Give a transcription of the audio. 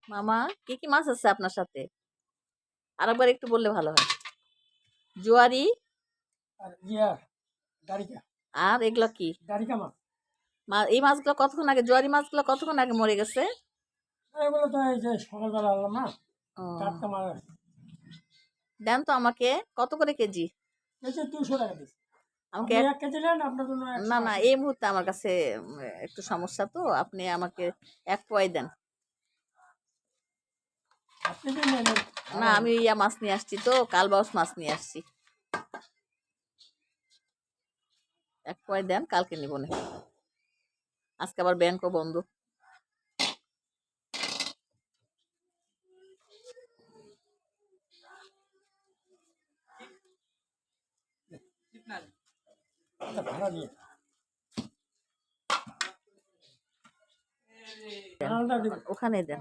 মামা কি কি মাছ আছে আপনার সাথে? আরেকবার একটু বললে ভালো হয়। জোয়ারি আর ইয়া দারিকা আর এগুলো কি? দারিকা মাছ। এই মাছগুলো কতক্ষণ আগে, জোয়ারি মাছগুলো কতক্ষণ আগে মরে গেছে? এগুলো তো এই যে সকালবেলা আনলাম না, ও, টাটকা মাছ আছে। দেন তো আমাকে। কত করে কেজি? কেজি 200 টাকা দিচ্ছি। আমাকে আপনি এক 1 কেজি নেন, আপনার জন্য না 180 এই টাকা। মুহূর্তে আমার কাছে একটু সমস্যা, তো আপনি আমাকে এক পোয়াই দেন। আপনি যে নেন না, ভালো হবে। আমি ইয়া মাছ নিয়ে আসছি, তো কালবাউস মাছ নিয়ে আসছি। এক পোয়াই দেন, কালকে নিব না। আজকে আবার ব্যাংকও বন্ধ। আচ্ছা, ভাড়া দিয়ে দেন, ভাড়াটা দিবেন। ওখানে দেন।